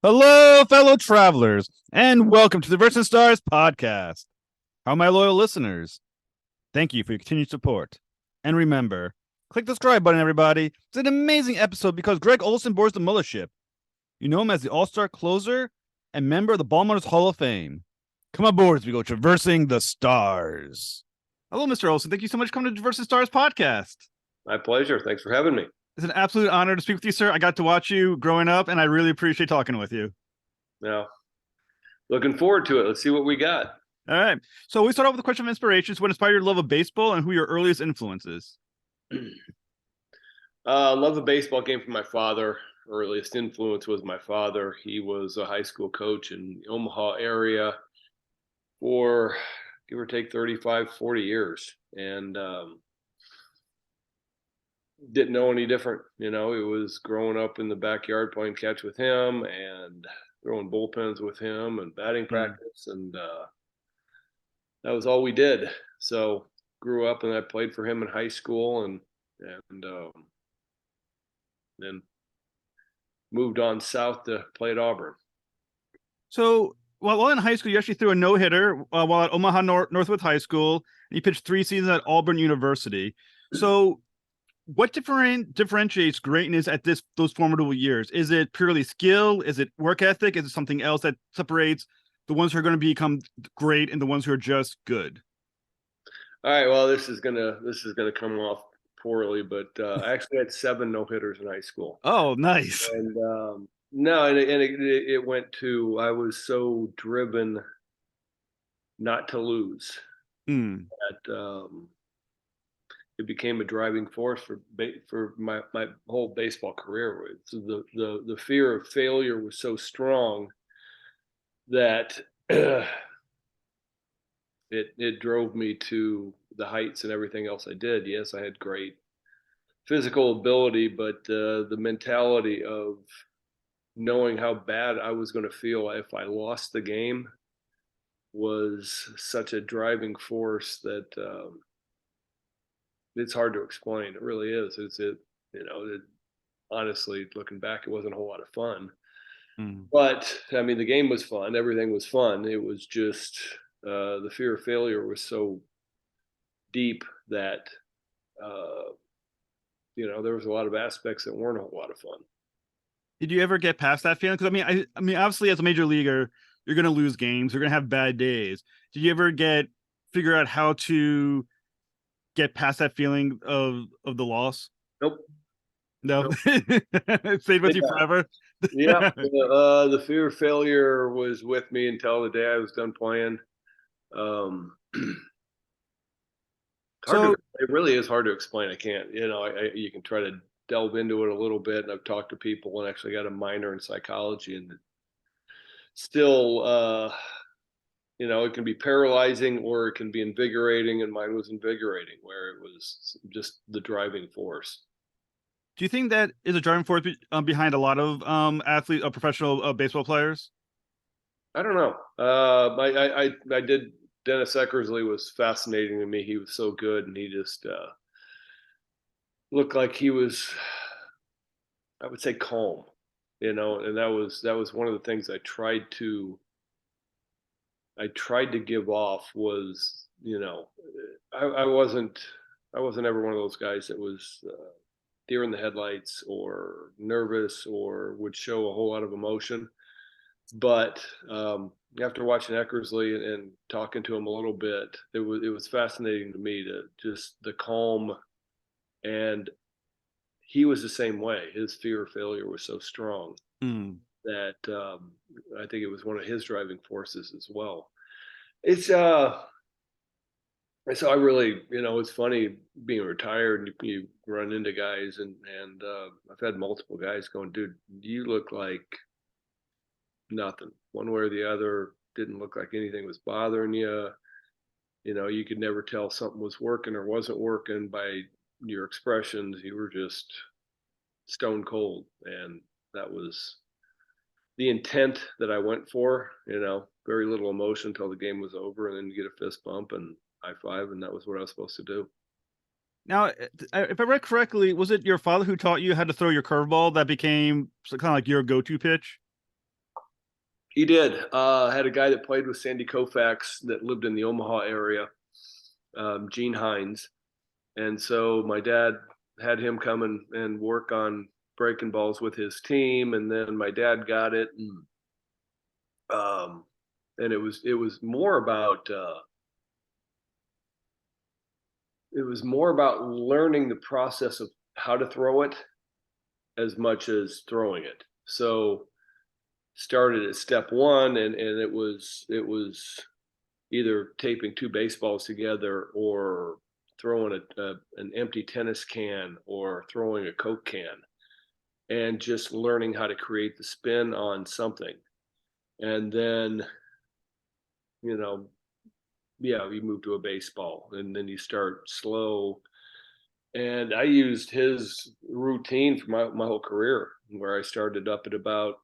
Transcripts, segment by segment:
Hello, fellow travelers, and welcome to the Versus Stars podcast. How are my loyal listeners? Thank you for your continued support. And remember, click the subscribe button, everybody. It's an amazing episode because Gregg Olson boards the mothership. You know him as the all-star closer and member of the Baltimore Hall of Fame. Come aboard as we go traversing the stars. Hello, Mr. Olson. Thank you so much for coming to the Versus Stars podcast. My pleasure. Thanks for having me. It's an absolute honor to speak with you, sir. I got to watch you growing up, and I really appreciate talking with you. Now, looking forward to it. Let's see what we got. All right. So we start off with a question of inspirations. What inspired your love of baseball and who your earliest influences? Love the baseball game from my father. Earliest influence was my father. He was a high school coach in the Omaha area for give or take 35, 40 years. And didn't know any different. It was growing up in the backyard playing catch with him and throwing bullpens with him and batting practice. And that was all we did. So grew up and I played for him in high school and then moved on south to play at Auburn. So while in high school, you actually threw a no-hitter while at Omaha Northwood High School, and you pitched 3 seasons at Auburn University. So what differentiates greatness at those formidable years? Is it purely skill? Is it work ethic? Is it something else that separates the ones who are going to become great and the ones who are just good? All right. Well, this is gonna come off poorly, but I actually had 7 no-hitters in high school. Oh, nice. And no, and it went to I was so driven not to lose that it became a driving force for my whole baseball career. So the fear of failure was so strong that it drove me to the heights and everything else I did. Yes, I had great physical ability, but the mentality of knowing how bad I was going to feel if I lost the game was such a driving force that it's hard to explain. It really is. Honestly, looking back, it wasn't a whole lot of fun. But I mean, the game was fun. Everything was fun. It was just the fear of failure was so deep that there was a lot of aspects that weren't a whole lot of fun. Did you ever get past that feeling? Because I mean, obviously, as a major leaguer, you're going to lose games. You're going to have bad days. Did you ever figure out how to get past that feeling of the loss? Nope. No, nope. It stayed with you forever. Yeah, the fear of failure was with me until the day I was done playing. It really is hard to explain. I can't. You can try to delve into it a little bit, and I've talked to people and actually got a minor in psychology, and still, it can be paralyzing or it can be invigorating, and mine was invigorating, where it was just the driving force. Do you think that is a driving force behind a lot of athletes, professional baseball players? I don't know. I did. Dennis Eckersley was fascinating to me. He was so good, and he just looked like he was, I would say, calm. And that was one of the things I tried to give off was, I wasn't ever one of those guys that was deer in the headlights or nervous or would show a whole lot of emotion. But after watching Eckersley and talking to him a little bit, it was fascinating to me to just the calm, and he was the same way. His fear of failure was so strong that I think it was one of his driving forces as well. It's so I really, it's funny being retired and you run into guys and I've had multiple guys going, dude, you look like nothing. One way or the other, didn't look like anything was bothering you. You could never tell something was working or wasn't working by your expressions. You were just stone cold. And that was the intent that I went for, very little emotion until the game was over, and then you get a fist bump and high five, and that was what I was supposed to do. Now, if I read correctly, was it your father who taught you how to throw your curveball that became kind of like your go-to pitch? He did. I had a guy that played with Sandy Koufax that lived in the Omaha area, Gene Hines. And so my dad had him come and work on breaking balls with his team. And then my dad got it. And it was more about learning the process of how to throw it as much as throwing it. So started at step one, and it was either taping two baseballs together or throwing an empty tennis can or throwing a Coke can, and just learning how to create the spin on something. And then, you move to a baseball, and then you start slow. And I used his routine for my whole career, where I started up at about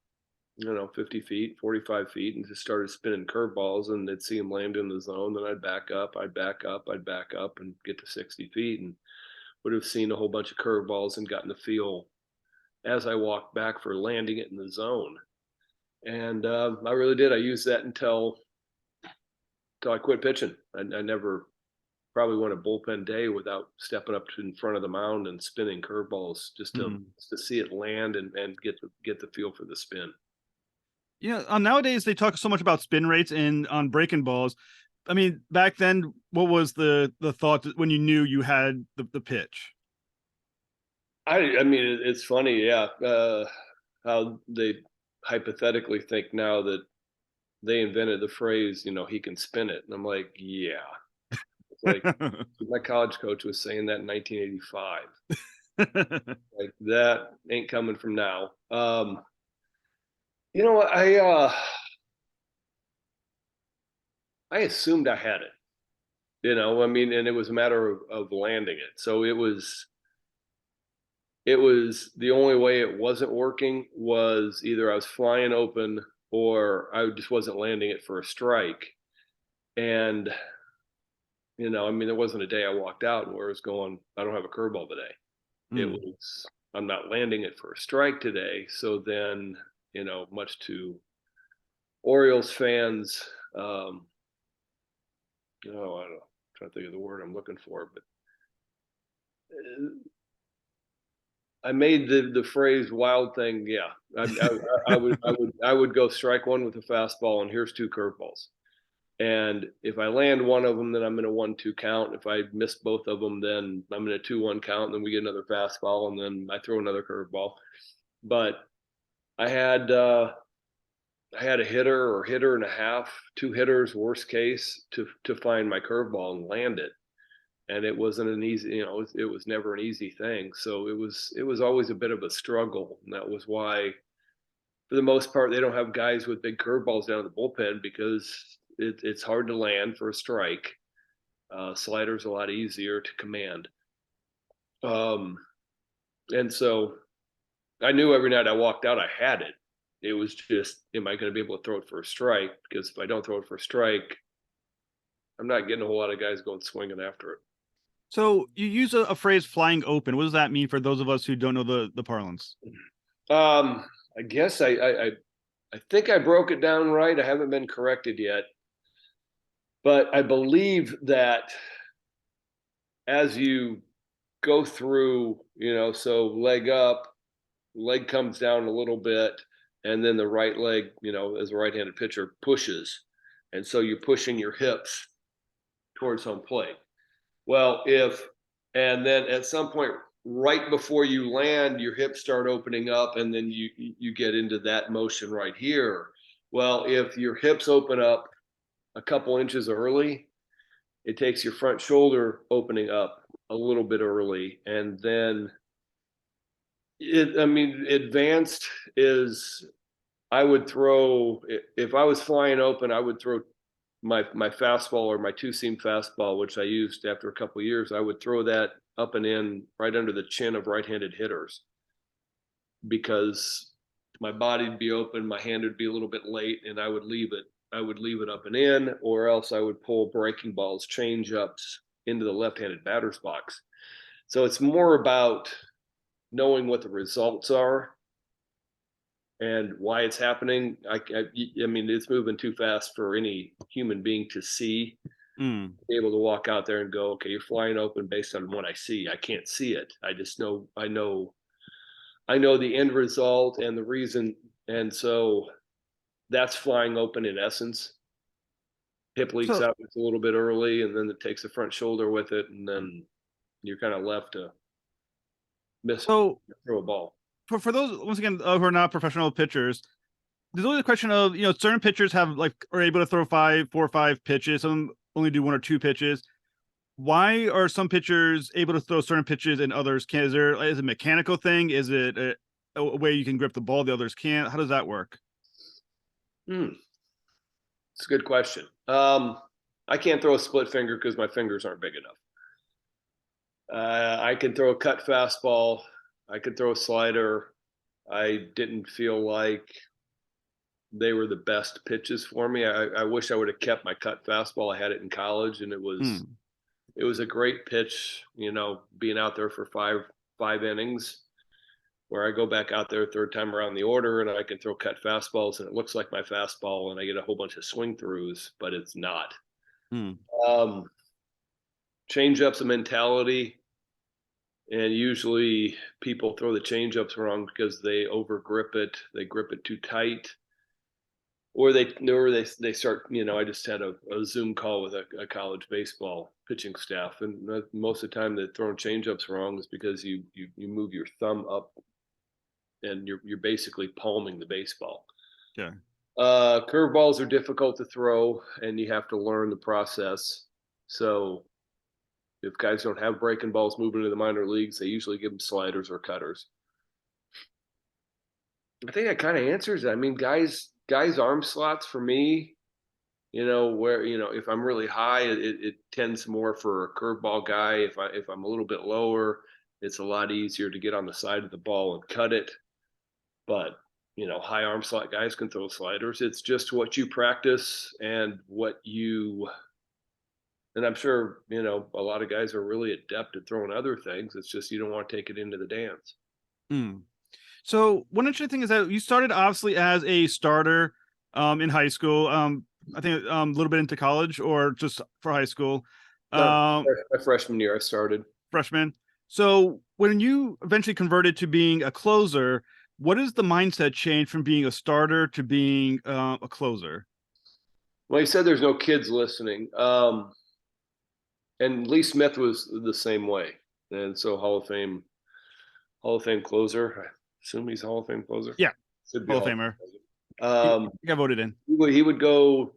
50 feet, 45 feet, and just started spinning curveballs, and they'd see them land in the zone. Then I'd back up, and get to 60 feet, and would have seen a whole bunch of curveballs and gotten the feel as I walked back for landing it in the zone. And I really did. I used that until I quit pitching. I never probably went a bullpen day without stepping up in front of the mound and spinning curveballs just to see it land and get the feel for the spin. Nowadays they talk so much about spin rates and on breaking balls. I mean, back then, what was the thought when you knew you had the pitch? I mean, it's funny, yeah, how they hypothetically think now that they invented the phrase, he can spin it. And I'm like, yeah. It's like my college coach was saying that in 1985. Like, that ain't coming from now. You know what? I assumed I had it. I mean, and it was a matter of landing it. So it was the only way it wasn't working was either I was flying open or I just wasn't landing it for a strike. And I mean, there wasn't a day I walked out where I was going, I don't have a curveball today. It was, I'm not landing it for a strike today. So then, much to Orioles fans, I don't know, I'm trying to think of the word I'm looking for, but I made the phrase "wild thing." Yeah, I would go strike one with a fastball, and here's two curveballs. And if I land one of them, then I'm in a 1-2 count. If I miss both of them, then I'm in a 2-1 count. And then we get another fastball, and then I throw another curveball. But I had a hitter or hitter and a half, two hitters, worst case, to find my curveball and land it. And it wasn't an easy, it was never an easy thing. So it was always a bit of a struggle. And that was why, for the most part, they don't have guys with big curveballs down in the bullpen, because it's hard to land for a strike. Slider's a lot easier to command. And so I knew every night I walked out, I had it. It was just, am I going to be able to throw it for a strike? Because if I don't throw it for a strike, I'm not getting a whole lot of guys going swinging after it. So you use a phrase "flying open." What does that mean for those of us who don't know the parlance? I guess I think I broke it down right. I haven't been corrected yet, but I believe that as you go through, so leg up, leg comes down a little bit, and then the right leg, as a right-handed pitcher, pushes, and so you're pushing your hips towards home plate. Well, and then at some point right before you land, your hips start opening up, and then you get into that motion right here. Well, if your hips open up a couple inches early, it takes your front shoulder opening up a little bit early, and then advanced is, I would throw, if I was flying open, I would throw my fastball, or my two-seam fastball, which I used after a couple of years. I would throw that up and in right under the chin of right-handed hitters, because my body'd be open, my hand would be a little bit late, and I would leave it up and in, or else I would pull breaking balls, change ups into the left-handed batter's box. So it's more about knowing what the results are and why it's happening. I mean, it's moving too fast for any human being to see. Be able to walk out there and go, okay, you're flying open based on what I see. I can't see it. I just know. I know the end result and the reason, and so that's flying open in essence. Hip leaks So out a little bit early, and then it takes the front shoulder with it, and then you're kind of left to miss so throw a ball. for those once again who are not professional pitchers, there's always a question of certain pitchers are able to throw 4 or 5 pitches. Some only do 1 or 2 pitches. Why are some pitchers able to throw certain pitches and others can't? Is it a mechanical thing? Is it a way you can grip the ball the others can't? How does that work? Hmm. It's a good question. I can't throw a split finger because my fingers aren't big enough. I can throw a cut fastball. I could throw a slider. I didn't feel like they were the best pitches for me. I wish I would have kept my cut fastball. I had it in college, and it was a great pitch. You know, being out there for five innings, where I go back out there third time around the order, and I can throw cut fastballs, and it looks like my fastball, and I get a whole bunch of swing throughs, but it's not. Um, Change up's a mentality. And usually people throw the change ups wrong because they over grip it, they grip it too tight, or they start. You know, I just had a Zoom call with a college baseball pitching staff, and most of the time they're throwing change ups wrong is because you move your thumb up, and you're basically palming the baseball. Yeah. Curveballs are difficult to throw, and you have to learn the process. So if guys don't have breaking balls moving into the minor leagues, they usually give them sliders or cutters. I think that kind of answers it. I mean, guys arm slots for me, where if I'm really high, it tends more for a curveball guy. If I'm a little bit lower, it's a lot easier to get on the side of the ball and cut it. But high arm slot guys can throw sliders. It's just what you practice and what you. And I'm sure a lot of guys are really adept at throwing other things. It's just you don't want to take it into the dance. So one interesting thing is that you started obviously as a starter in high school. I think a little bit into college or just for high school. My freshman year, I started. Freshman. So when you eventually converted to being a closer, what is the mindset change from being a starter to being a closer? Well, you said there's no kids listening. And Lee Smith was the same way. And so Hall of Fame closer. I assume he's a Hall of Fame closer. Yeah. Should be Hall of Famer. He got voted in. He would go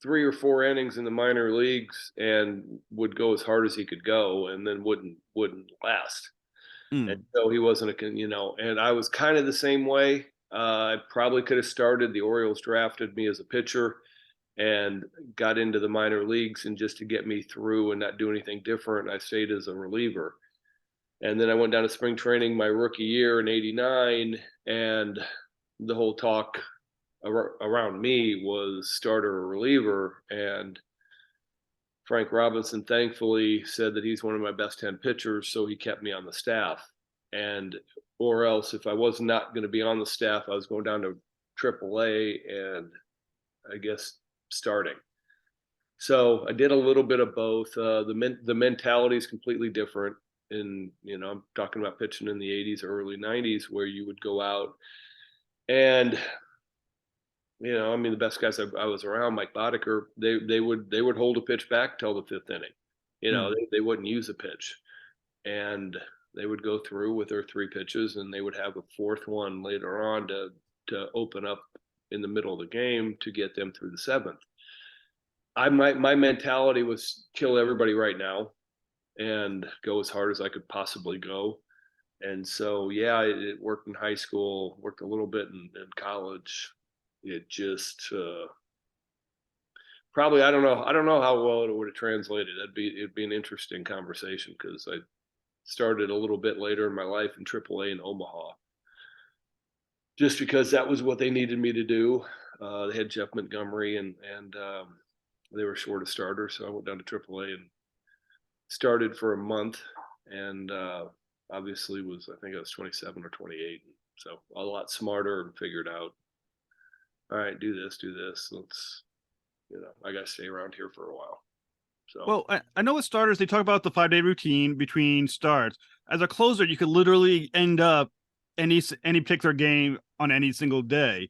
3 or 4 innings in the minor leagues and would go as hard as he could go, and then wouldn't last. And so he wasn't and I was kind of the same way. I probably could have started. The Orioles drafted me as a pitcher and got into the minor leagues, and just to get me through and not do anything different, I stayed as a reliever. And then I went down to spring training my rookie year in '89, and the whole talk around me was starter or reliever. And Frank Robinson thankfully said that he's one of my best 10 pitchers, so he kept me on the staff. And or else, if I was not going to be on the staff, I was going down to AAA and I guess starting. So I did a little bit of both. The mentality is completely different. And I'm talking about pitching in the '80s or early '90s, where you would go out and I mean, the best guys I was around, Mike Boddicker, they would hold a pitch back till the 5th inning. They wouldn't use a pitch, and they would go through with their 3 pitches, and they would have a 4th one later on to open up in the middle of the game to get them through the 7th. My mentality was kill everybody right now and go as hard as I could possibly go. And so, yeah, it worked in high school, worked a little bit in college. It just probably I don't know how well it would have translated. It'd be an interesting conversation because I started a little bit later in my life in AAA in Omaha, just because that was what they needed me to do. They had Jeff Montgomery and they were short of starters, so I went down to AAA and started for a month, and obviously I think I was 27 or 28. So a lot smarter and figured out, all right, do this. Let's, I got to stay around here for a while. So, Well, I know with starters, they talk about the 5-day routine between starts. As a closer, you could literally end up any particular game on any single day.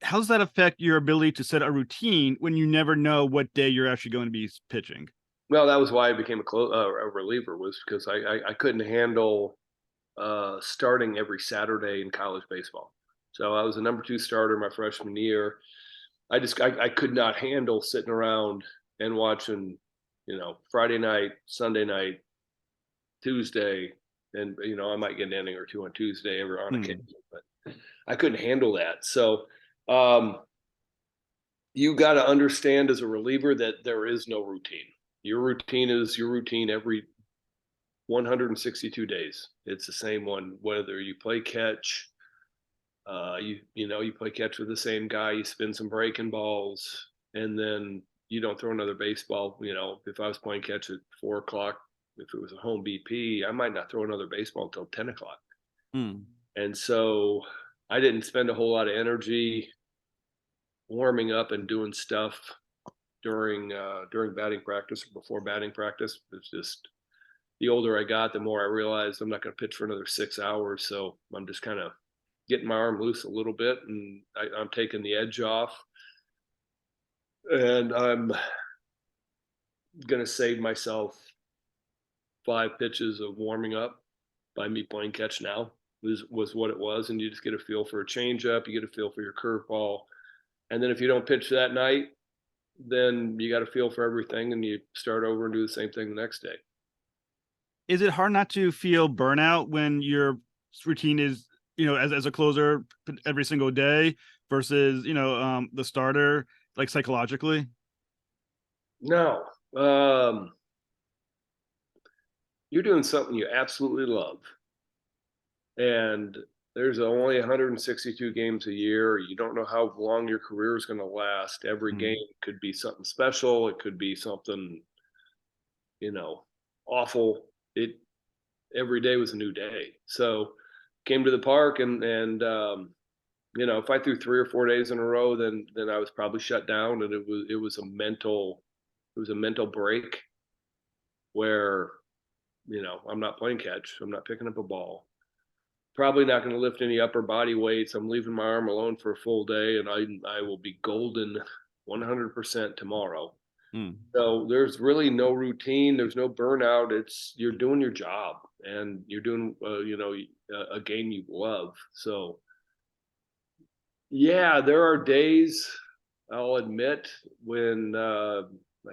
How does that affect your ability to set a routine when you never know what day you're actually going to be pitching? well, that was why I became a reliever, was because I couldn't handle starting every Saturday in college baseball. So I was a number 2 starter my freshman year. I could not handle sitting around and watching, Friday night, Sunday night, Tuesday, and I might get an inning or two on Tuesday every on occasion, but I couldn't handle that. So um, you got to understand as a reliever that there is no routine. Your routine is your routine every 162 days. It's the same one, whether you play catch, you play catch with the same guy, you spin some breaking balls, and then you don't throw another baseball. If I was playing catch at 4 o'clock, if it was a home BP, I might not throw another baseball until 10 o'clock. Hmm. And so I didn't spend a whole lot of energy warming up and doing stuff during batting practice or before batting practice. It's just, the older I got, the more I realized I'm not going to pitch for another 6 hours. So I'm just kind of getting my arm loose a little bit, and I'm taking the edge off. And I'm going to save myself 5 pitches of warming up by me playing catch now. Was what it was. And you just get a feel for a changeup, you get a feel for your curveball. And then if you don't pitch that night, then you got a feel for everything, and you start over and do the same thing the next day. Is it hard not to feel burnout when your routine is, as a closer every single day versus, the starter, like psychologically? No, you're doing something you absolutely love, and there's only 162 games a year. You don't know how long your career is going to last. Every game could be something special. It could be something, awful. Every day was a new day. So came to the park, and if I threw 3 or 4 days in a row, then I was probably shut down, and it was a mental break where, I'm not playing catch. I'm not picking up a ball. Probably not going to lift any upper body weights. I'm leaving my arm alone for a full day, and I will be golden 100% tomorrow. So there's really no routine. There's no burnout. You're doing your job, and you're doing a game you love. So yeah, there are days, I'll admit, when I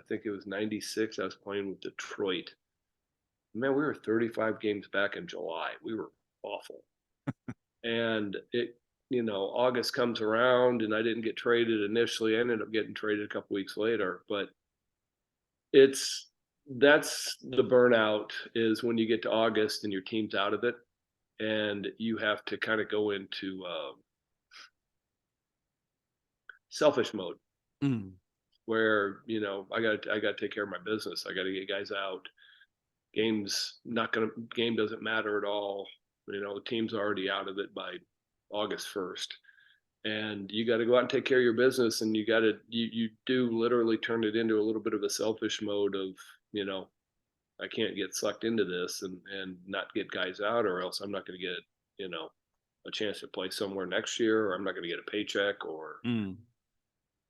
think it was '96. I was playing with Detroit. Man, we were 35 games back in July. We were awful. And August comes around, and I didn't get traded initially. I ended up getting traded a couple weeks later, but that's the burnout, is when you get to August and your team's out of it, and you have to kind of go into selfish mode, where I got to take care of my business. I got to get guys out. Game doesn't matter at all. The team's already out of it by August 1st, and you got to go out and take care of your business. And you do literally turn it into a little bit of a selfish mode of, I can't get sucked into this and not get guys out, or else I'm not going to get, a chance to play somewhere next year, or I'm not going to get a paycheck, or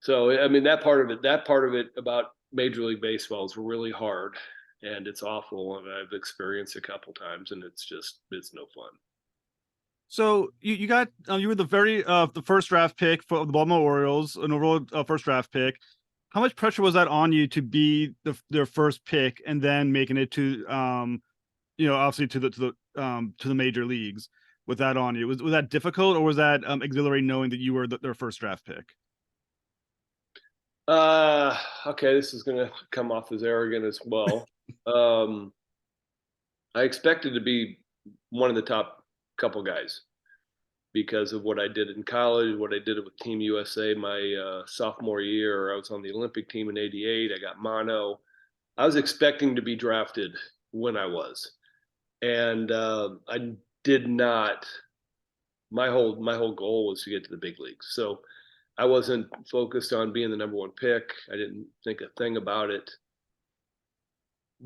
so. I mean, that part of it about Major League Baseball is really hard, and it's awful, and I've experienced a couple times, and it's no fun. So you were the first draft pick for the Baltimore Orioles, an overall first draft pick. How much pressure was that on you to be their first pick and then making it to obviously to the major leagues with that on you? Was that difficult, or was that exhilarating knowing that you were their first draft pick? Okay, this is gonna come off as arrogant as well. um, I expected to be one of the top couple guys because of what I did in college, what I did with Team USA my sophomore year. I was on the Olympic team in '88. I got mono. I was expecting to be drafted when I was. And I did not. My whole goal was to get to the big leagues. So I wasn't focused on being the number one pick. I didn't think a thing about it.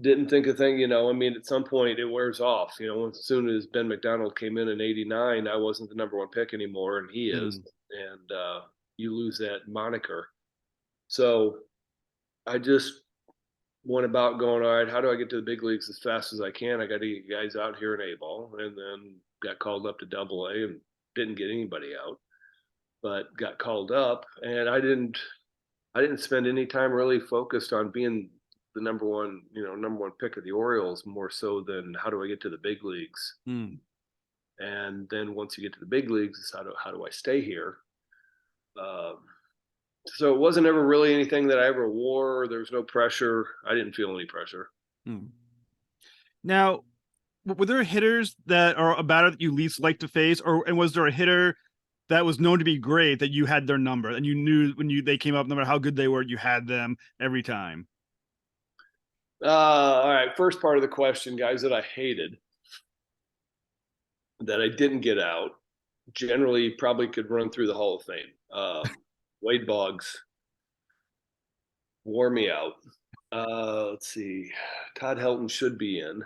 Didn't think a thing, I mean, at some point it wears off. As soon as Ben McDonald came in '89, I wasn't the number one pick anymore, and he is. And you lose that moniker. So I just went about going, all right, how do I get to the big leagues as fast as I can? I got to get guys out here in A ball, and then got called up to Double A and didn't get anybody out, but got called up, and I didn't spend any time really focused on being the number one pick of the Orioles, more so than how do I get to the big leagues. And then once you get to the big leagues, it's how do I stay here? Um, so it wasn't ever really anything that I ever wore. There was no pressure. I didn't feel any pressure. Now, were there hitters that are a batter that you least like to face, and was there a hitter that was known to be great that you had their number and you knew when they came up, no matter how good they were, you had them every time? All right. First part of the question, guys that I hated, that I didn't get out, generally probably could run through the Hall of Fame. Wade Boggs wore me out. Let's see. Todd Helton should be in.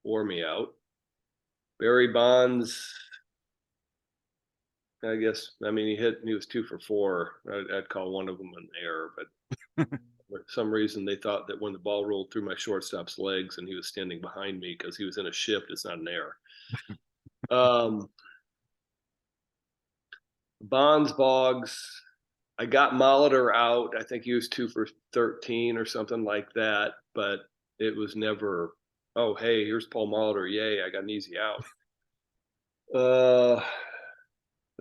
Wore me out. Barry Bonds, I guess. I mean, he was 2 for 4. I'd call one of them an error, but for some reason they thought that when the ball rolled through my shortstop's legs and he was standing behind me because he was in a shift, it's not an error. Bonds, Boggs. I got Molitor out. I think he was 2 for 13 or something like that, but it was never, oh, hey, here's Paul Molitor. Yay, I got an easy out. The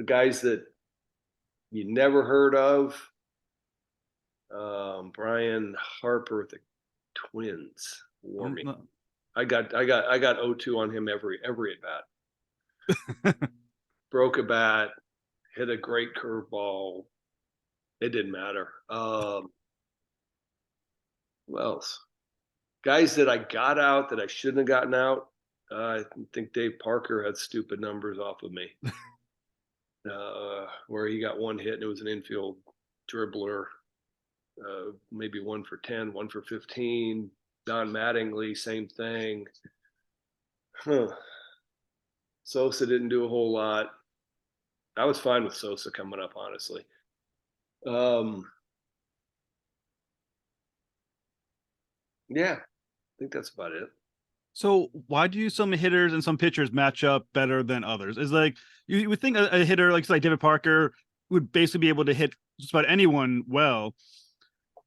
guys that you never heard of, Brian Harper with the Twins wore me. I got 0-2 on him every at bat. Broke a bat, hit a great curveball. It didn't matter. Who else? Guys that I got out that I shouldn't have gotten out. I think Dave Parker had stupid numbers off of me, where he got one hit and it was an infield dribbler. Maybe 1 for 10, 1 for 15. Don Mattingly, same thing. Sosa didn't do a whole lot. I was fine with Sosa coming up, honestly. Yeah, I think that's about it. So why do some hitters and some pitchers match up better than others? Is like you would think a hitter like David Parker would basically be able to hit just about anyone well.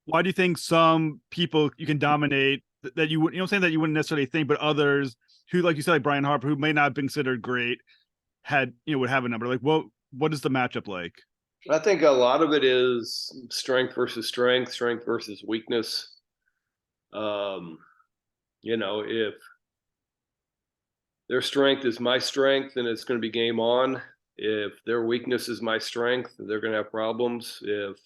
Why do you think some people you can dominate that you wouldn't, saying that you wouldn't necessarily think, but others who, like you said, like Brian Harper, who may not have been considered great, would have a number? Like what is the matchup like? I think a lot of it is strength versus weakness. If their strength is my strength, then it's going to be game on. If their weakness is my strength, they're going to have problems. If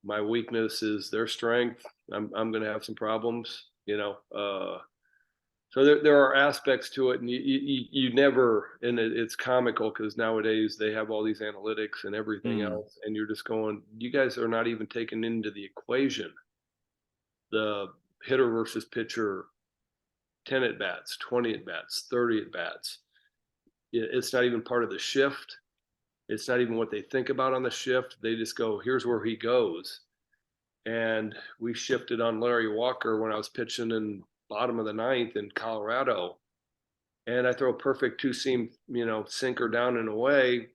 my weakness is their strength, I'm going to have some problems. So there are aspects to it, and you never, and it's comical because nowadays they have all these analytics and everything else, and you're just going, you guys are not even taking into the equation the hitter versus pitcher 10 at bats, 20 at bats, 30 at bats. It's not even part of the shift. It's not even what they think about on the shift. They just go, here's where he goes. And we shifted on Larry Walker when I was pitching in bottom of the ninth in Colorado. And I throw a perfect 2-seam, sinker down and away.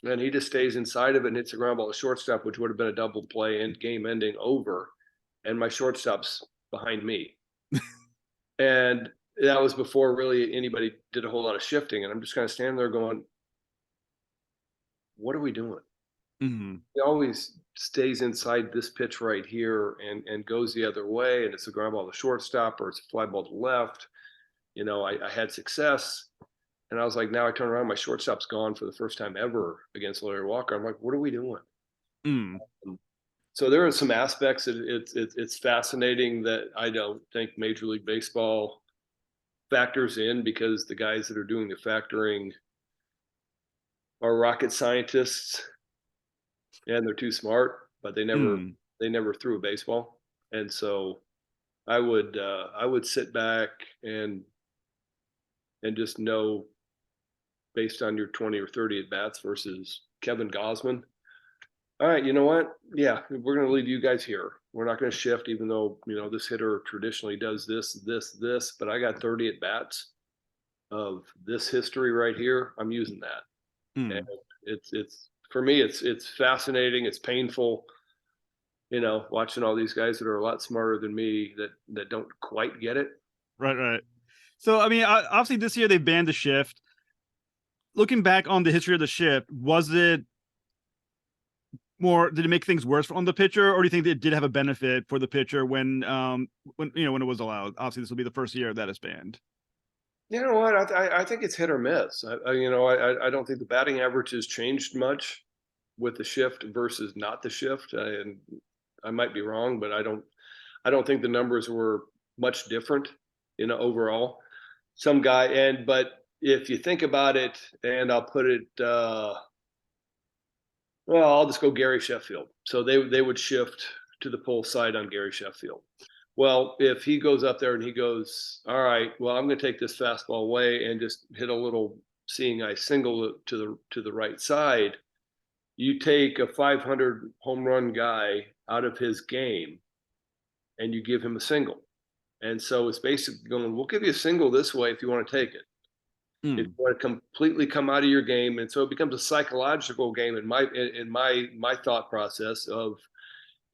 And he just stays inside of it and hits a ground ball to shortstop, which would have been a double play and game ending over. And my shortstop's behind me. And that was before really anybody did a whole lot of shifting. And I'm just kind of standing there going, what are we doing? Mm-hmm. He always stays inside this pitch right here and goes the other way. And it's a ground ball to shortstop or it's a fly ball to left. I had success. And I was like, now I turn around, my shortstop's gone for the first time ever against Larry Walker. I'm like, what are we doing? So there are some aspects that it's fascinating that I don't think Major League Baseball factors in, because the guys that are doing the factoring are rocket scientists and they're too smart, but they never threw a baseball. And so I would sit back and just know, based on your 20 or 30 at bats versus Kevin Gosman, all right, you know what? Yeah, we're going to leave you guys here. We're not going to shift, even though, this hitter traditionally does this, but I got 30 at bats of this history right here. I'm using that. And it's for me, it's fascinating. It's painful, watching all these guys that are a lot smarter than me that don't quite get it. Right. So, I mean, obviously this year they banned the shift. Looking back on the history of the shift, was it more, did it make things worse on the pitcher, or do you think it did have a benefit for the pitcher when when it was allowed? Obviously, this will be the first year that it's banned. You know what? I think it's hit or miss. I don't think the batting average has changed much with the shift versus not the shift. And I might be wrong, but I don't think the numbers were much different, overall. But if you think about it, and I'll put it, well, I'll just go Gary Sheffield. So they would shift to the pull side on Gary Sheffield. Well, if he goes up there and he goes, all right, well, I'm going to take this fastball away and just hit a little seeing eye single to the right side. You take a 500 home run guy out of his game and you give him a single. And so it's basically going, we'll give you a single this way if you want to take it. If you want to completely come out of your game. And so it becomes a psychological game in my thought process of,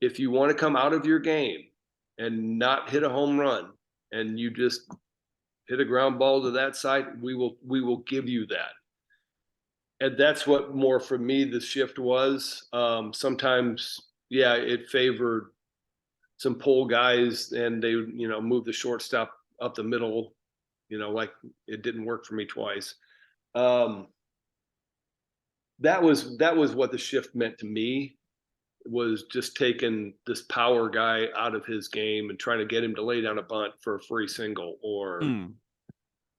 if you want to come out of your game and not hit a home run and you just hit a ground ball to that side, we will give you that. And that's what more for me the shift was. Sometimes, yeah, it favored some pull guys, and they move the shortstop up the middle. Like it didn't work for me twice. That was what the shift meant to me, was just taking this power guy out of his game and trying to get him to lay down a bunt for a free single, or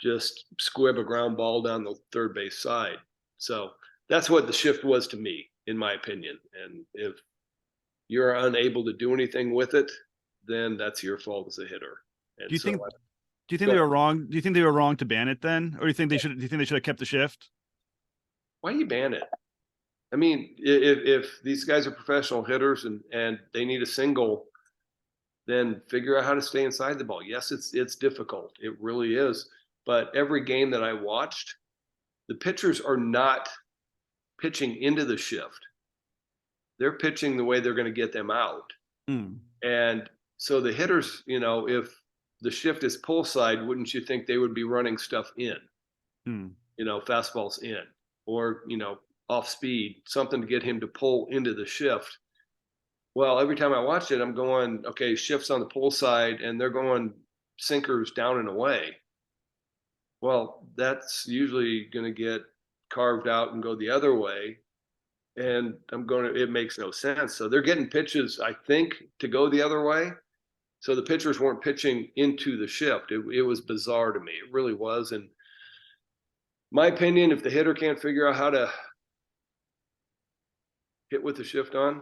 just squib a ground ball down the third base side. So that's what the shift was to me, in my opinion. And if you're unable to do anything with it, then that's your fault as a hitter. And do you think they were wrong? Do you think they were wrong to ban it then, or do you think they should have kept the shift? Why do you ban it? I mean, if these guys are professional hitters and they need a single, then figure out how to stay inside the ball. Yes, it's difficult. It really is. But every game that I watched, the pitchers are not pitching into the shift. They're pitching the way they're going to get them out. And so the hitters, if the shift is pull side, wouldn't you think they would be running stuff in? Fastballs in, or off speed, something to get him to pull into the shift. Well, every time I watched it, I'm going, okay, shifts on the pull side, and they're going sinkers down and away. Well, that's usually going to get carved out and go the other way. And it makes no sense. So they're getting pitches, I think, to go the other way. So the pitchers weren't pitching into the shift. It was bizarre to me. It really was. And my opinion, if the hitter can't figure out how to hit with the shift on,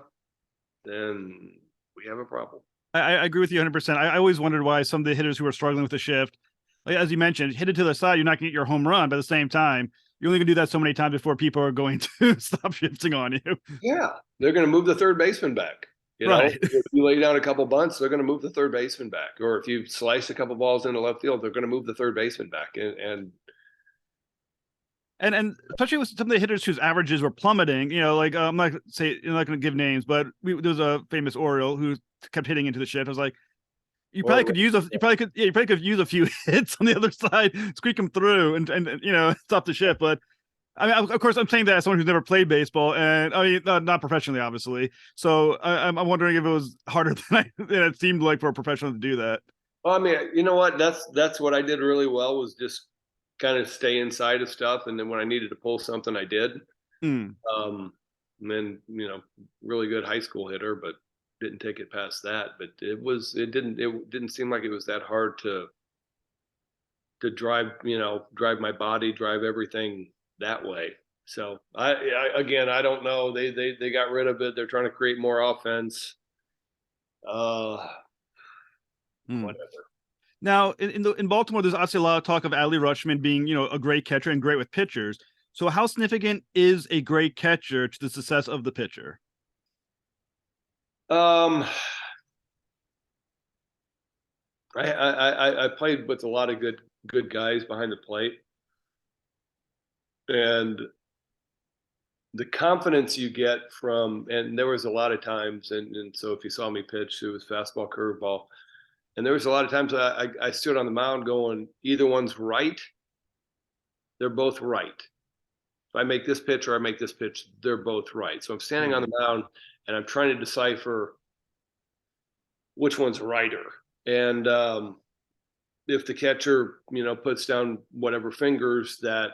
then we have a problem. I agree with you 100%. I always wondered why some of the hitters who are struggling with the shift, like, as you mentioned, hit it to the side, you're not going to get your home run. But at the same time, you're only going to do that so many times before people are going to stop shifting on you. Yeah, they're going to move the third baseman back. Right. If you lay down a couple bunts, they're going to move the third baseman back. Or if you slice a couple balls into left field, they're going to move the third baseman back. And especially with some of the hitters whose averages were plummeting, like I'm not going to give names, but there was a famous Oriole who kept hitting into the shift. I was like, you probably could use a few hits on the other side, squeak them through, and stop the shift. But I mean, of course, I'm saying that as someone who's never played baseball, and I mean, not professionally, obviously. So I'm wondering if it was harder than it seemed like for a professional to do that. Well, I mean, you know what? That's what I did really well, was just kind of stay inside of stuff, and then when I needed to pull something, I did. And then really good high school hitter, but didn't take it past that. But it didn't seem like it was that hard to drive, drive my body, drive everything that way. So again, I don't know. They got rid of it. They're trying to create more offense. Whatever. Now, in Baltimore, there's obviously a lot of talk of Adley Rushman being, a great catcher and great with pitchers. So, how significant is a great catcher to the success of the pitcher? I played with a lot of good guys behind the plate, and the confidence you get from, and there was a lot of times, and so if you saw me pitch, it was fastball, curveball, and there was a lot of times I stood on the mound going, either one's right, they're both right. If I make this pitch or I make this pitch, they're both right. So I'm standing on the mound and I'm trying to decipher which one's righter. And if the catcher, puts down whatever fingers, that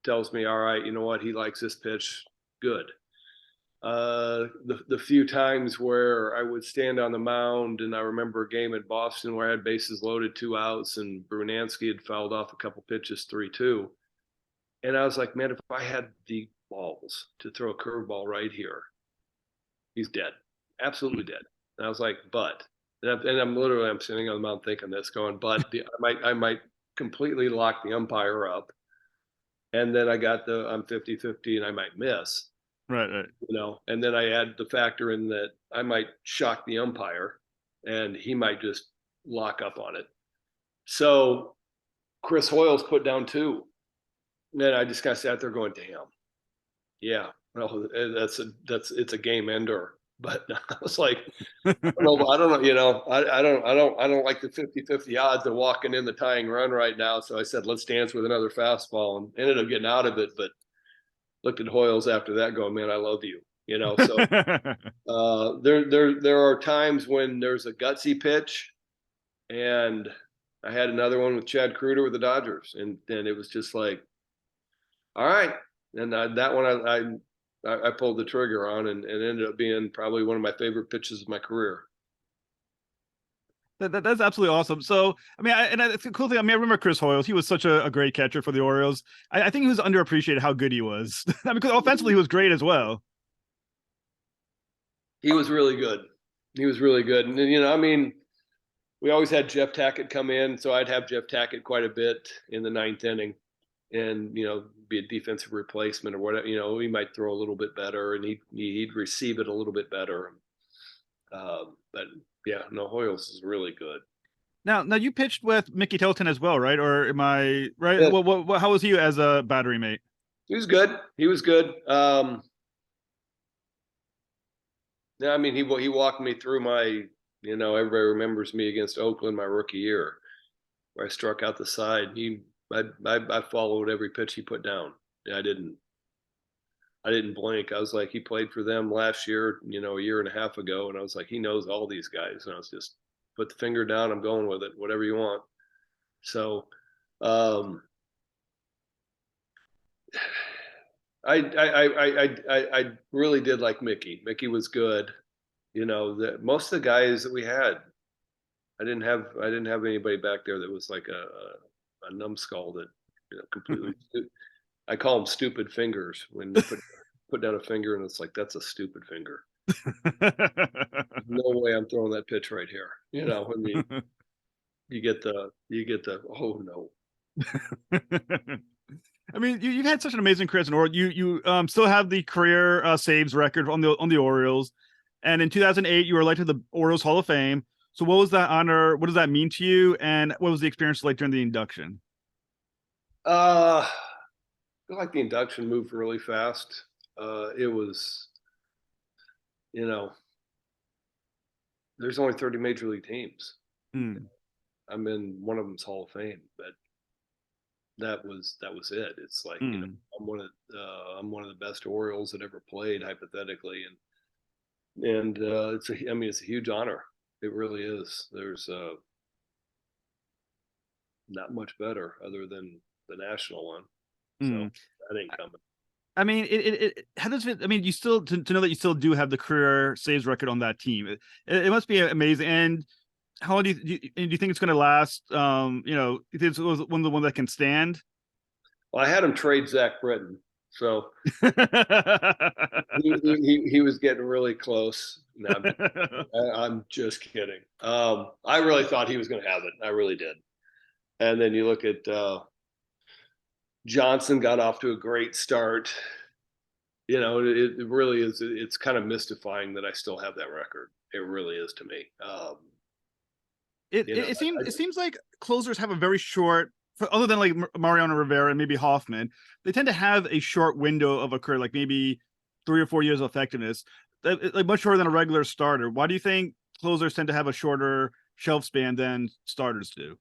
tells me, all right, you know what, he likes this pitch, good. The few times where I would stand on the mound, and I remember a game in Boston where I had bases loaded, 2 outs, and Brunansky had fouled off a couple pitches, 3-2. And I was like, man, if I had the balls to throw a curveball right here, he's dead, absolutely dead. And I was like, but, I'm sitting on the mound thinking this, going, but I might completely lock the umpire up, and then I'm 50-50 and I might miss. Right. And then I add the factor in that I might shock the umpire and he might just lock up on it. So Chris Hoyles put down 2. And then I just kind of sat there going, damn, yeah, well, it's a game ender. But I was like, I don't know, I don't like the 50-50 odds of walking in the tying run right now. So I said, let's dance with another fastball, and ended up getting out of it. But looked at Hoyles after that going, man, I love you. So there are times when there's a gutsy pitch, and I had another one with Chad Kruder with the Dodgers, and then it was just like, all right. And that one I pulled the trigger on, and ended up being probably one of my favorite pitches of my career. That's absolutely awesome. So, I mean, it's a cool thing. I mean, I remember Chris Hoyles. He was such a great catcher for the Orioles. I think he was underappreciated how good he was. I mean, because offensively, he was great as well. He was really good. He was really good. And, I mean, we always had Jeff Tackett come in, so I'd have Jeff Tackett quite a bit in the 9th inning, and be a defensive replacement or whatever. He might throw a little bit better, and he'd receive it a little bit better. But yeah, no, Hoyles is really good. Now you pitched with Mickey Tilton as well, right? Or am I right? Yeah. How was he as a battery mate? He was good. He was good. Yeah, I mean, he walked me through my, everybody remembers me against Oakland my rookie year, where I struck out the side. I followed every pitch he put down. I didn't blink. I was like, he played for them last year, a year and a half ago, and I was like, he knows all these guys, and I was just, put the finger down, I'm going with it, whatever you want. So, I really did like Mickey. Mickey was good. Most of the guys that we had, I didn't have anybody back there that was like a numbskull that, completely. I call them stupid fingers when you put down a finger and it's like, that's a stupid finger. No way I'm throwing that pitch right here. When you get the oh no. I mean, you've had such an amazing career as an Oriole. You still have the career saves record on the Orioles, and in 2008 you were elected to the Orioles Hall of Fame. So, what was that honor? What does that mean to you? And what was the experience like during the induction? I feel like the induction moved really fast. It was, there's only 30 major league teams. I'm in one of them's Hall of Fame, but that was it. It's like, I'm one of the best Orioles that ever played, hypothetically, and it's a huge honor. It really is. There's not much better other than the national one. So that ain't coming. I mean, how does it? I mean, you still to know that you still do have the career saves record on that team. It must be amazing. And how long do you think it's going to last? You think it was one of the ones that can stand? Well, I had him trade Zach Britton, so he was getting really close. No, I'm just kidding. I really thought he was going to have it. I really did. And then you look at Johnson got off to a great start. It really is. It's kind of mystifying that I still have that record. It really is to me. it, You it know, it seems I, it seems like closers have a very short, other than like Mariano Rivera and maybe Hoffman, they tend to have a short window of a career, like maybe 3 or 4 years of effectiveness, like much shorter than a regular starter. Why do you think closers tend to have a shorter shelf span than starters do?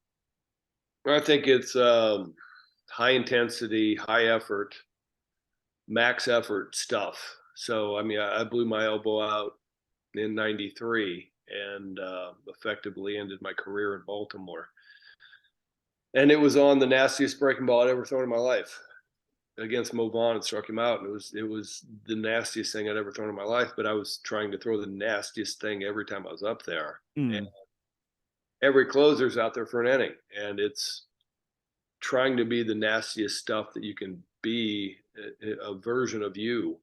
I think it's high intensity, high effort, max effort stuff. So I mean, I blew my elbow out in '93 and effectively ended my career in Baltimore. And it was on the nastiest breaking ball I'd ever thrown in my life against Mo Vaughn and struck him out. And it was the nastiest thing I'd ever thrown in my life. But I was trying to throw the nastiest thing every time I was up there. And Mm, every closer's out there for an inning, and it's trying to be the nastiest stuff that you can be, a version of you.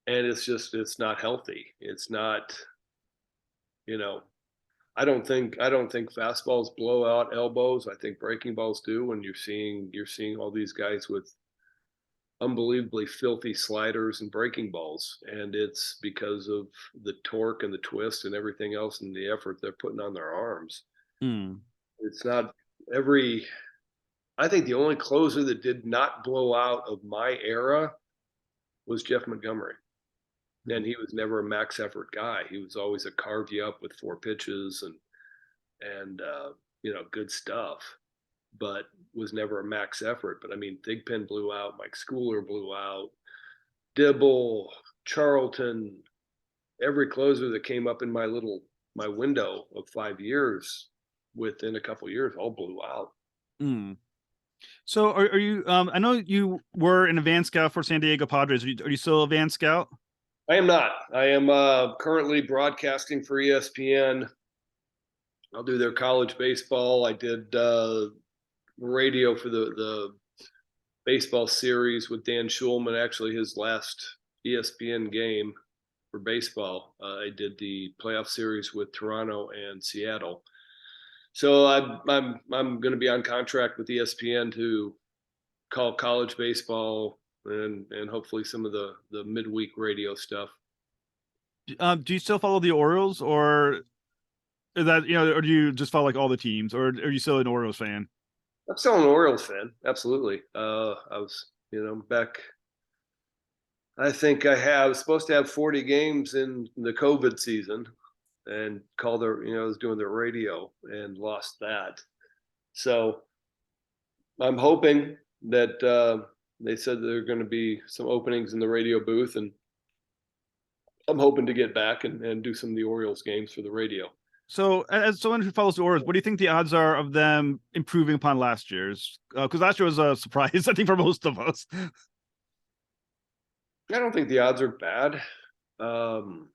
And it's not healthy. It's not, you know, I don't think fastballs blow out elbows. I think breaking balls do. When you're seeing all these guys with unbelievably filthy sliders and breaking balls, and it's because of the torque and the twist and everything else and the effort they're putting on their arms. mm, It's not every. I think the only closer that did not blow out of my era was Jeff Montgomery, and he was never a max effort guy. He was always a carve you up with 4 pitches and good stuff, but was never a max effort. But I mean, Thigpen blew out, Mike Schooler blew out, Dibble, Charlton, every closer that came up in my window of 5 years, within a couple of years, all blew out. mm. So are you? I know you were an advanced scout for San Diego Padres. Are you still a advanced scout? I am not. I am currently broadcasting for ESPN. I'll do their college baseball. I did radio for the baseball series with Dan Schulman. Actually, his last ESPN game for baseball. I did the playoff series with Toronto and Seattle. So I'm going to be on contract with ESPN to call college baseball and hopefully some of the midweek radio stuff. Do you still follow the Orioles, or is that or do you just follow like all the teams, or are you still an Orioles fan? I'm still an Orioles fan, absolutely. I was, back. I think I was supposed to have 40 games in the COVID season, and called I was doing the radio and lost that. So I'm hoping that they said there are going to be some openings in the radio booth, and I'm hoping to get back and do some of the Orioles games for the radio. So, as someone who follows the Orioles, what do you think the odds are of them improving upon last year's? Because last year was a surprise, I think, for most of us. I don't think the odds are bad. Um,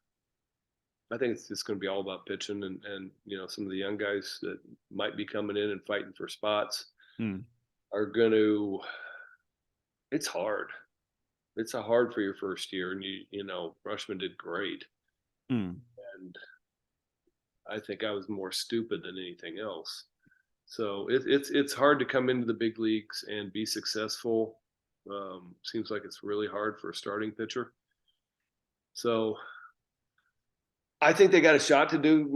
I think it's just going to be all about pitching and some of the young guys that might be coming in and fighting for spots Hmm. are going to. It's hard. It's a hard for your first year, and Rushman did great, Hmm. and I think I was more stupid than anything else. So it's hard to come into the big leagues and be successful. Seems like it's really hard for a starting pitcher. So I think they got a shot to do,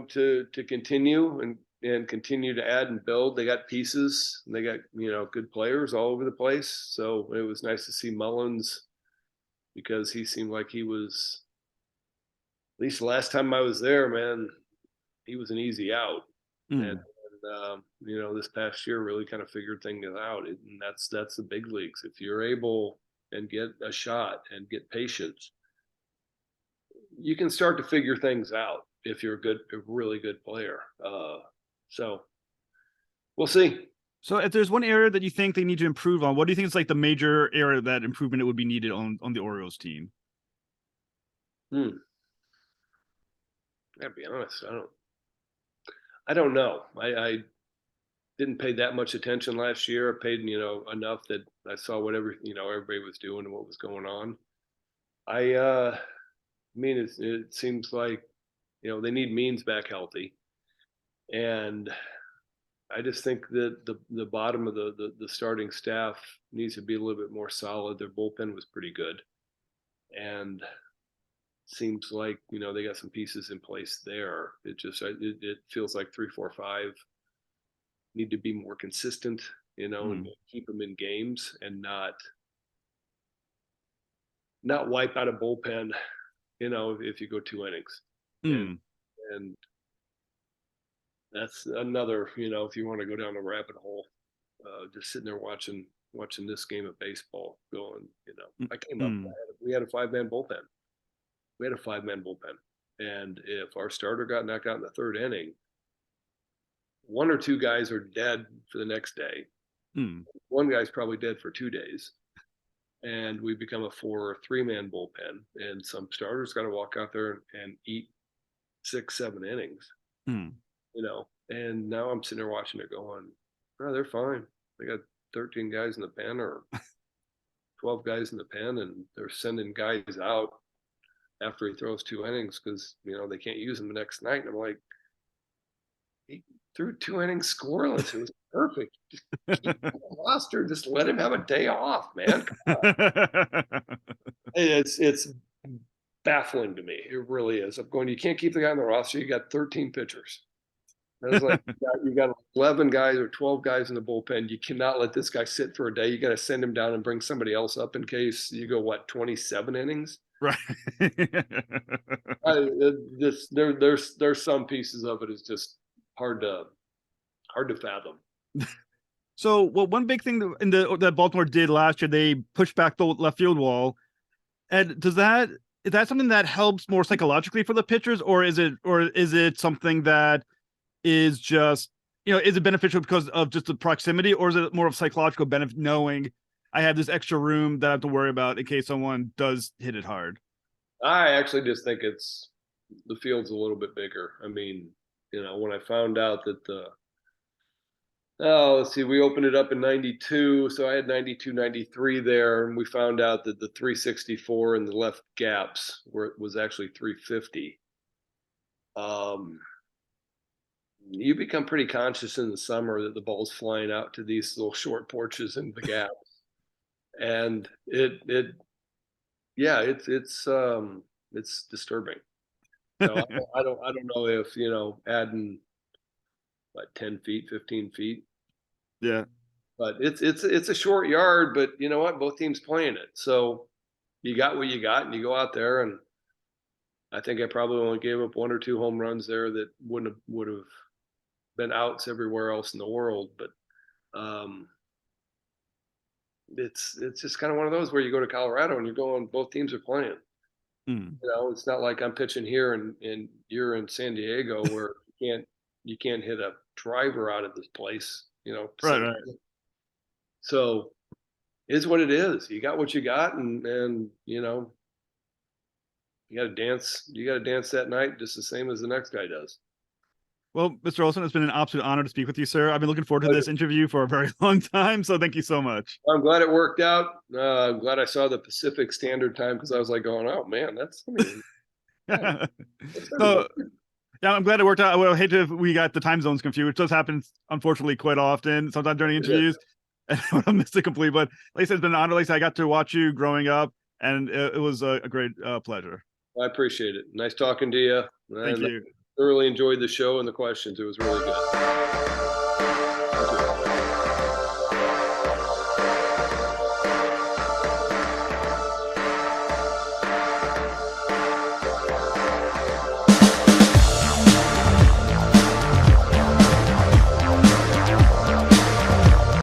to continue and continue to add and build. They got pieces. They got good players all over the place. So it was nice to see Mullins, because he seemed like he was, at least the last time I was there, man, he was an easy out. And, Hmm. this past year really kind of figured things out. And that's the big leagues. If you're able and get a shot and get patience, you can start to figure things out if you're a really good player. So we'll see. So if there's one area that you think they need to improve on, what do you think is like the major area that improvement would be needed on the Orioles team? I gotta be honest, I don't know. I didn't pay that much attention last year. I paid, enough that I saw whatever, everybody was doing and what was going on. I mean, it seems like, they need Means back healthy. And I just think that the bottom of the starting staff needs to be a little bit more solid. Their bullpen was pretty good. And seems like, they got some pieces in place there. It feels like 3, 4, 5 need to be more consistent, and keep them in games and not wipe out a bullpen, if you go 2 innings. And and that's another, if you want to go down the rabbit hole, just sitting there watching this game of baseball going, I came up, we had a 5-man bullpen. We had a 5-man bullpen. And if our starter got knocked out in the 3rd inning, 1 or 2 guys are dead for the next day. One guy's probably dead for 2 days. And we become a 4 or 3-man bullpen. And some starters got to walk out there and eat 6, 7 innings. And now I'm sitting there watching it going, oh, they're fine. They got 13 guys in the pen or 12 guys in the pen, and they're sending guys out after he throws 2 innings because, they can't use him the next night. And I'm like, he threw 2 innings scoreless. It was perfect. Just keep him on the roster. Just let him have a day off, man. It's baffling to me. It really is. I'm going, you can't keep the guy on the roster. You got 13 pitchers. I was like, you got 11 guys or 12 guys in the bullpen. You cannot let this guy sit for a day. You got to send him down and bring somebody else up in case you go, 27 innings? Right. There's some pieces of it is just hard to fathom. So, one big thing that Baltimore did last year, they pushed back the left field wall. And is that something that helps more psychologically for the pitchers, or is it something that is just, is it beneficial because of just the proximity, or is it more of psychological benefit knowing I have this extra room that I have to worry about in case someone does hit it hard? I actually just think the field's a little bit bigger. I mean, when I found out that let's see, we opened it up in 92. So I had 92, 93 there. And we found out that the 364 in the left gaps was actually 350. You become pretty conscious in the summer that the ball's flying out to these little short porches in the gaps. And it's disturbing. So I don't know if, adding 10 feet, 15 feet. Yeah. But it's a short yard, but you know what? Both teams playing it. So you got what you got and you go out there, and I think I probably only gave up 1 or 2 home runs there that would have been outs everywhere else in the world. But it's just kind of one of those where you go to Colorado and you're going, both teams are playing. It's not like I'm pitching here and you're in San Diego where you can't hit a driver out of this place, Right. So it's what it is. You got what you got, and you got to dance. You got to dance that night just the same as the next guy does. Well, Mr. Olson, it's been an absolute honor to speak with you, sir. I've been looking forward to this interview for a very long time, so thank you so much. I'm glad it worked out. I'm glad I saw the Pacific Standard Time because I was like going, oh man, So, yeah, I'm glad it worked out. I hate if we got the time zones confused, which does happen, unfortunately, quite often, sometimes during interviews. And I missed it completely. But like I said, it's been an honor. Like I said, I got to watch you growing up, and it was a great pleasure. I appreciate it. Nice talking to you. Thank you. Thoroughly enjoyed the show and the questions. It was really good. Thank you.